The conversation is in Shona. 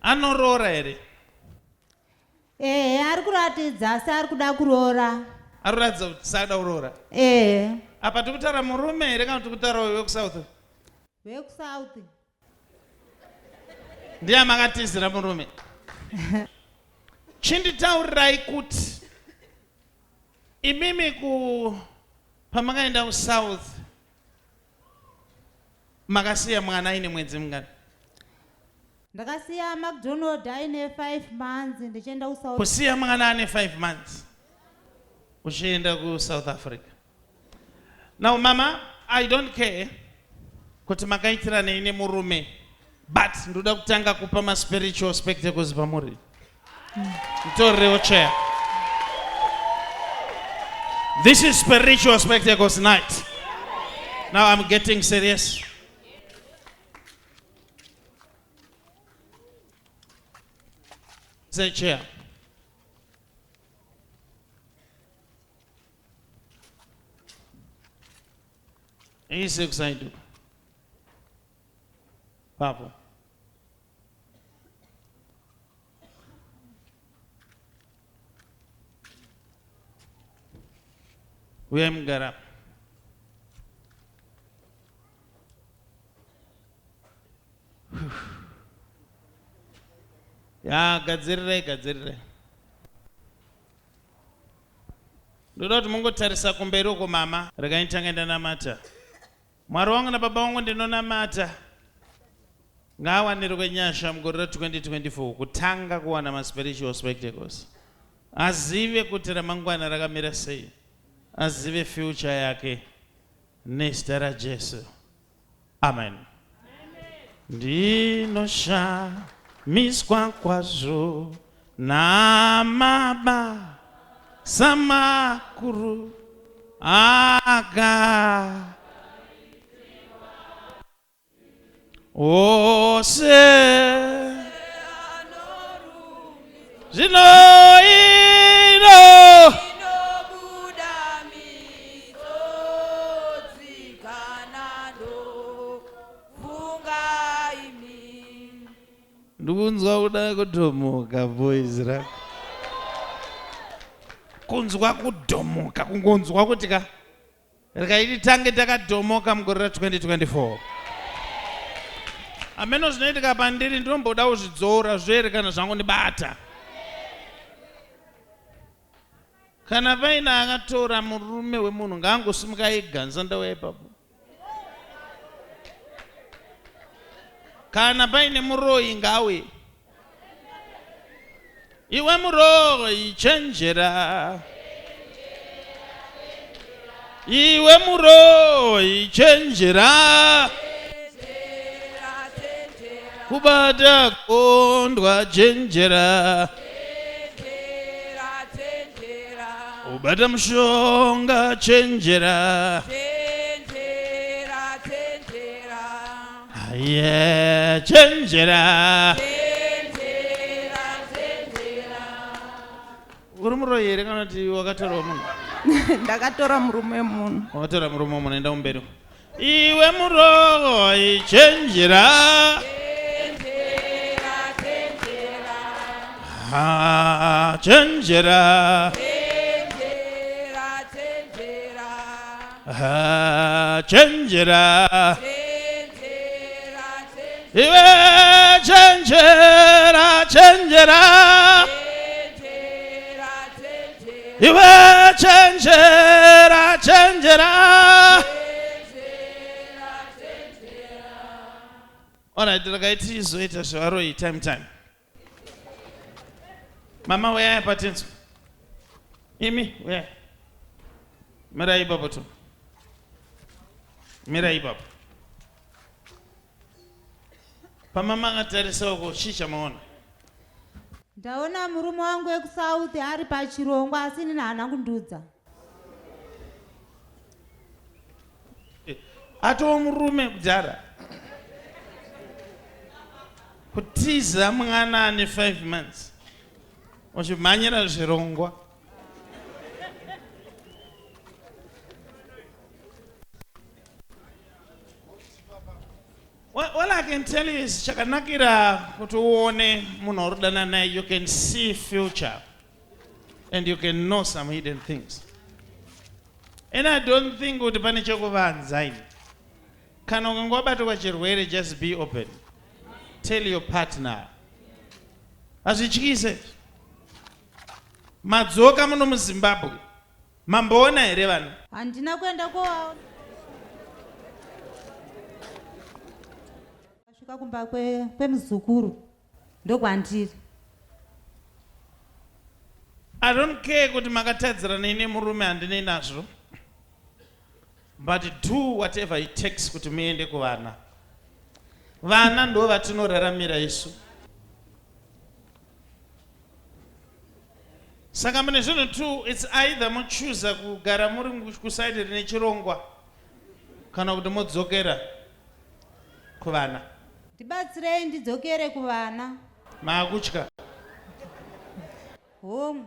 Anorora ere? Ari kuratidza asi ari kuda kuroora. Aruradza kuti sada kurora. Apa tikutaura murume ere kana tikutaura wekusouth? Wekusouth. Ndiye makatizira murume. Chinditaurirai kuti imimi pamakaenda kusouth makasiya mwana aine mwedzi mingani? Ndakasiya McDonald aine 5 months ndichienda kuSouth. Kusiya mwana ane 5 months uchienda kuSouth Africa. Now mama, I don't care kuti makaitira neine murume, but ndoda kutanga kupa ma spiritual spectacles pamuri. Ntorrewo chair. This is spiritual spectacles night. Now I'm getting serious. Say chair. Isi kusaidu. Papo. Uyamugara. Ya gadzirire. Ndoda kuti mungotarisa kumberi uko mama rakaitanga ndanamata. Mwari wangu na baba wangu ndinonamata. Ngawanire kwenyasha mugore 2024 kutanga kuwana ma spiritual spectacles. Azive kuti ramangwana rakamira sei. Azive future yake. Nezita ra Jesu. Amen. Ndinosha miswa kwazvo namaba samakuru aga ose zinoino ndukunzwa kuda kudhomoka boys ra kunzwa kudhomoka kungonzwa kuti ka rikaiti tange takadhomoka mugore ra 2024 ameno zvinoitika pandiri ndomboda kuzvidzora zvere kana zvangondibata kana paina akatora murume wemunhu ngaangosimuka iganza ndauya ipapo kana paine muroyi ngawe iwe muroyi chenjera iwe muroyi chenjera kubata kondwa chenjera ubata mushonga chenjera yeah, chenjera. Uri muroyi ere kana kuti wakatora munhu? Ndakatora murume munhu. Wakatora murume munhu enda kumberi. Iwe muroyi chenjera. Ah, chenjera. Ah, chenjera. Iwe chenjera, chenjera. Iwe chenjera, chenjera. Alright, ndakaiti zoita zvavaroi time. Mama uyai patenzo. Imi uyai. Mira ipapo tu. Mira ipapo. Pamama akatarisa uko chicha maona. Ndaona murume wangu wekusouth ari pachirongwa asini nahana kundudza. Atova murume kudhara. Kutiza mwana ane 5 months. Uchimhanyira zvirongwa. All I can tell you is chakanakira kuti uone munhu waurudana naye, you can see future and you can know some hidden things. And I don't think kuti pane chekuvanza ini. Kana ukange wabatwa chirwere, just be open. Tell your partner. Azvityise. Madzoka muno muZimbabwe. Mamboona here vanhu? Handina kuenda koaona. Kasvika kumba kwemuzukuru ndokwandiri. I don't care kuti makatadzirana ine murume handinei nazvo. But do whatever it takes kuti muende kuvana. Vana ndo vatinoraramira isu. Saka mune zvinhu tu, it's either muchoose kugara muri kusaidi rine chirongwa kana kuti mudzokera kuvana. Ndibatsirei ndidzokere kuvana. Maakutya. Home.